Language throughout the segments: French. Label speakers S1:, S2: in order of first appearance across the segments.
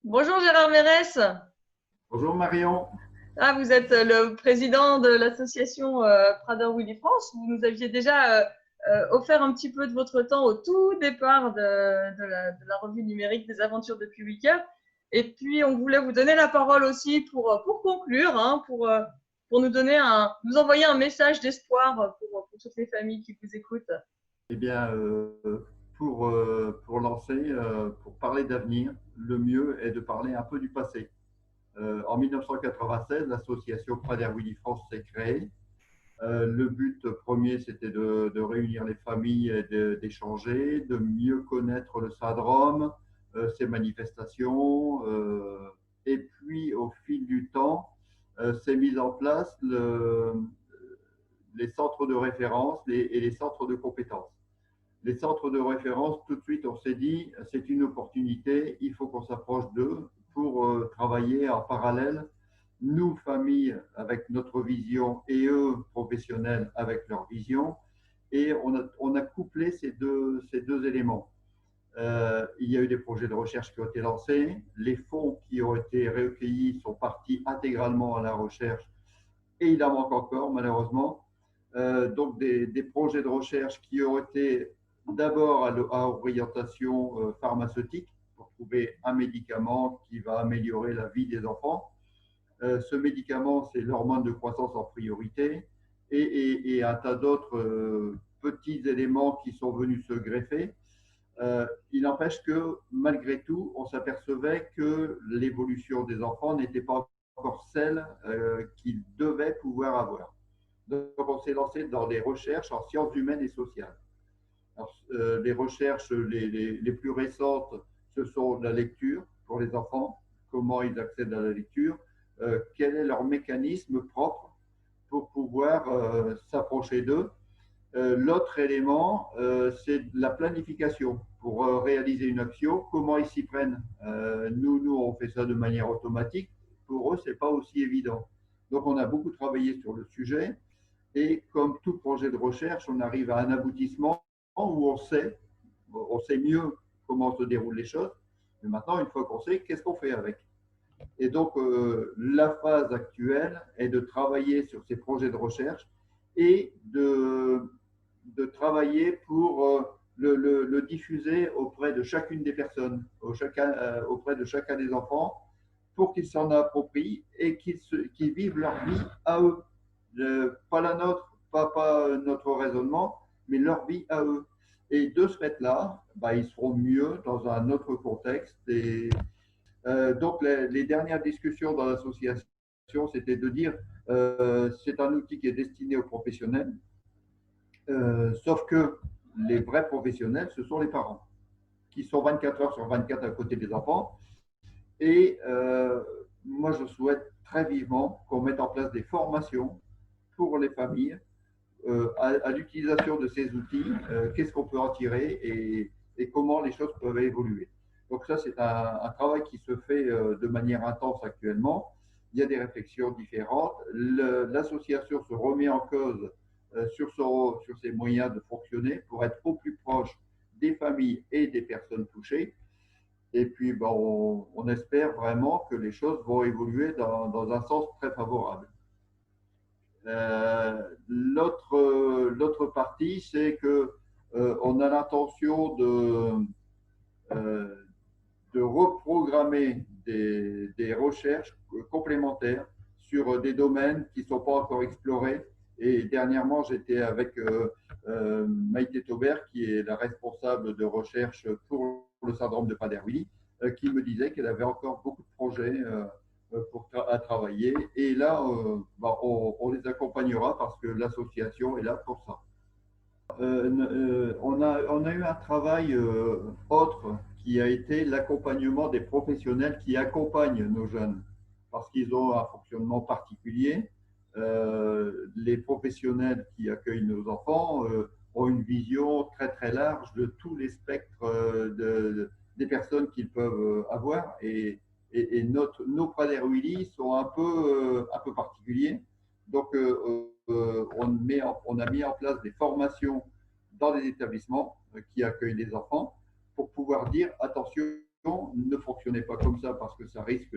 S1: Bonjour Gérard Mérès.
S2: Bonjour Marion.
S1: Ah, vous êtes le président de l'association Prader-Willi France. Vous nous aviez déjà offert un petit peu de votre temps au tout départ de la revue numérique des aventures depuis 8 heures. Et puis, on voulait vous donner la parole aussi pour conclure, hein, pour nous envoyer un message d'espoir pour toutes les familles qui vous écoutent.
S2: Eh bien, pour lancer, pour parler d'avenir, le mieux est de parler un peu du passé. En 1996, l'association Prader-Willi France s'est créée. Le but premier, c'était de réunir les familles et d'échanger, de mieux connaître le syndrome, ses manifestations. Et puis, au fil du temps, s'est mis en place les centres de référence et les centres de compétences. Les centres de référence, tout de suite, on s'est dit, c'est une opportunité, il faut qu'on s'approche d'eux pour travailler en parallèle, nous, familles, avec notre vision et eux, professionnels, avec leur vision. Et on a couplé ces deux éléments. Il y a eu des projets de recherche qui ont été lancés. Les fonds qui ont été recueillis sont partis intégralement à la recherche et il en manque encore, malheureusement. Donc, des projets de recherche qui ont été d'abord à orientation pharmaceutique pour trouver un médicament qui va améliorer la vie des enfants. Ce médicament, c'est l'hormone de croissance en priorité et un tas d'autres petits éléments qui sont venus se greffer. Il n'empêche que malgré tout, on s'apercevait que l'évolution des enfants n'était pas encore celle qu'ils devaient pouvoir avoir. Donc, on s'est lancé dans des recherches en sciences humaines et sociales. Alors, les recherches les plus récentes, ce sont la lecture pour les enfants, comment ils accèdent à la lecture, quel est leur mécanisme propre pour pouvoir s'approcher d'eux. L'autre élément, c'est la planification pour réaliser une action, comment ils s'y prennent. Nous, on fait ça de manière automatique. Pour eux, ce n'est pas aussi évident. Donc, on a beaucoup travaillé sur le sujet. Et comme tout projet de recherche, on arrive à un aboutissement où on sait mieux comment se déroulent les choses. Mais maintenant, une fois qu'on sait, qu'est-ce qu'on fait avec? Et donc, la phase actuelle est de travailler sur ces projets de recherche et de travailler pour le diffuser auprès de chacune des personnes, auprès de chacun des enfants, pour qu'ils s'en approprient et qu'ils vivent leur vie à eux. Pas la nôtre, pas notre raisonnement, mais leur vie à eux. Et de ce fait-là, bah, ils seront mieux dans un autre contexte. Et donc, les dernières discussions dans l'association, c'était de dire c'est un outil qui est destiné aux professionnels, sauf que les vrais professionnels, ce sont les parents, qui sont 24 heures sur 24 à côté des enfants. Et moi, je souhaite très vivement qu'on mette en place des formations pour les familles à l'utilisation de ces outils, qu'est-ce qu'on peut en tirer et comment les choses peuvent évoluer. Donc ça, c'est un travail qui se fait de manière intense actuellement. Il y a des réflexions différentes. L'association se remet en cause sur ses moyens de fonctionner pour être au plus proche des familles et des personnes touchées. Et puis, bon, on espère vraiment que les choses vont évoluer dans un sens très favorable. L'autre partie, c'est que on a l'intention euh, de reprogrammer des recherches complémentaires sur des domaines qui ne sont pas encore explorés. Et dernièrement, j'étais avec Maïté Taubert, qui est la responsable de recherche pour le syndrome de Prader-Willi, qui me disait qu'elle avait encore beaucoup de projets à travailler. Et là, on les accompagnera parce que l'association est là pour ça. On a eu un travail autre qui a été l'accompagnement des professionnels qui accompagnent nos jeunes parce qu'ils ont un fonctionnement particulier. Les professionnels qui accueillent nos enfants ont une vision très très large de tous les spectres des personnes qu'ils peuvent avoir et nos Prader-Willi sont un peu particuliers. Donc, on a mis en place des formations dans des établissements qui accueillent des enfants pour pouvoir dire attention, ne fonctionnez pas comme ça parce que ça risque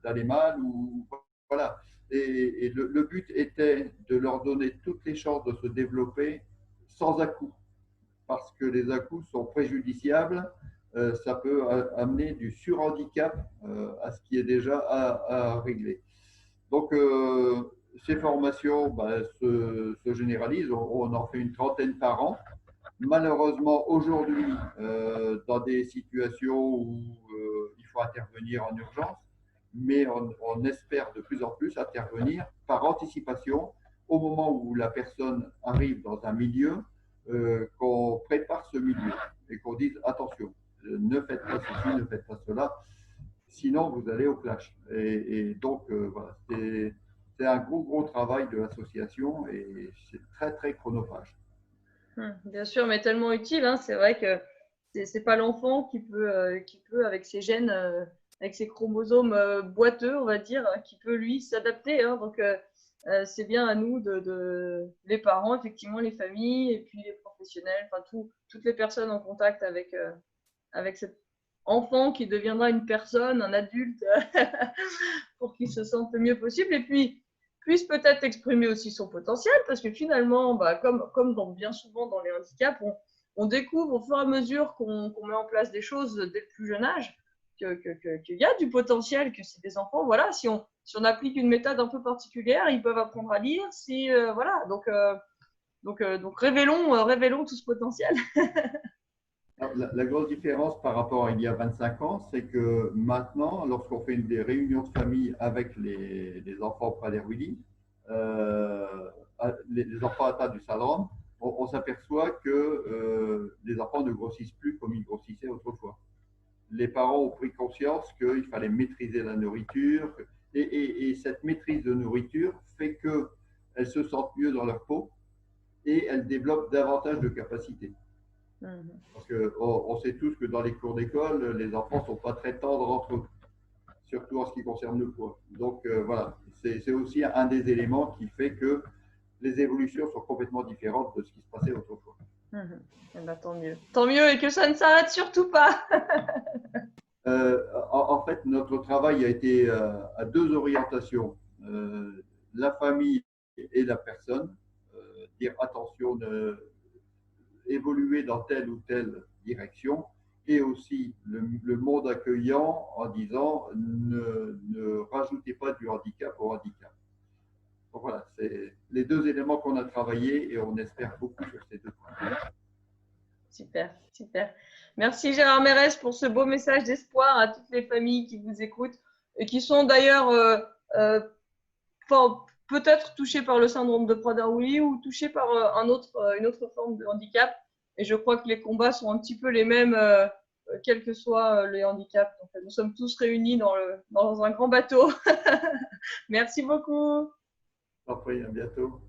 S2: d'aller mal. Voilà. Et le but était de leur donner toutes les chances de se développer sans à-coups, parce que les à-coups sont préjudiciables. Ça peut amener du surhandicap à ce qui est déjà à régler. Donc, ces formations se généralisent. On en fait une trentaine par an. Malheureusement, aujourd'hui, dans des situations où il faut intervenir en urgence, mais on espère de plus en plus intervenir par anticipation au moment où la personne arrive dans un milieu, qu'on prépare ce milieu et qu'on dise attention, ne faites pas ceci, ne faites pas cela, sinon vous allez au clash. Et donc, voilà, c'est un gros travail de l'association et c'est très chronophage.
S1: Bien sûr, mais tellement utile, hein. C'est vrai que c'est pas l'enfant qui peut avec ses gènes, avec ses chromosomes boiteux, on va dire, qui peut lui s'adapter, hein. Donc c'est bien à nous les parents, effectivement, les familles et puis les professionnels, enfin toutes les personnes en contact avec cet enfant qui deviendra une personne, un adulte, pour qu'il se sente le mieux possible. Et puis puisse peut-être exprimer aussi son potentiel, parce que finalement, comme bien souvent dans les handicaps, on découvre au fur et à mesure qu'on met en place des choses dès le plus jeune âge qu'il y a du potentiel, que c'est des enfants, voilà, si on applique une méthode un peu particulière, ils peuvent apprendre à lire, voilà, donc révélons tout ce potentiel.
S2: Alors, la grosse différence par rapport à il y a 25 ans, c'est que maintenant, lorsqu'on fait des réunions de famille avec les enfants Prader-Willi, les enfants atteints du syndrome, on s'aperçoit que les enfants ne grossissent plus comme ils grossissaient autrefois. Les parents ont pris conscience qu'il fallait maîtriser la nourriture et cette maîtrise de nourriture fait qu'elles se sentent mieux dans leur peau et elles développent davantage de capacités. Parce qu'on sait tous que dans les cours d'école, les enfants ne sont pas très tendres entre eux, surtout en ce qui concerne le poids. Donc voilà, c'est aussi un des éléments qui fait que les évolutions sont complètement différentes de ce qui se passait autrefois.
S1: Eh ben, tant mieux. Tant mieux et que ça ne s'arrête surtout pas.
S2: En fait, notre travail a été à deux orientations. La famille et la personne. Dire attention, évoluer dans telle ou telle direction, et aussi le monde accueillant en disant ne rajoutez pas du handicap au handicap. Donc voilà, c'est les deux éléments qu'on a travaillé et on espère beaucoup sur ces deux points.
S1: Super, super. Merci Gérard Mérès pour ce beau message d'espoir à toutes les familles qui vous écoutent et qui sont d'ailleurs peut-être touchées par le syndrome de Prader-Willi ou touchées par une autre forme de handicap. Et je crois que les combats sont un petit peu les mêmes, quels que soient les handicaps. Donc, nous sommes tous réunis dans un grand bateau. Merci beaucoup.
S2: Après, à bientôt.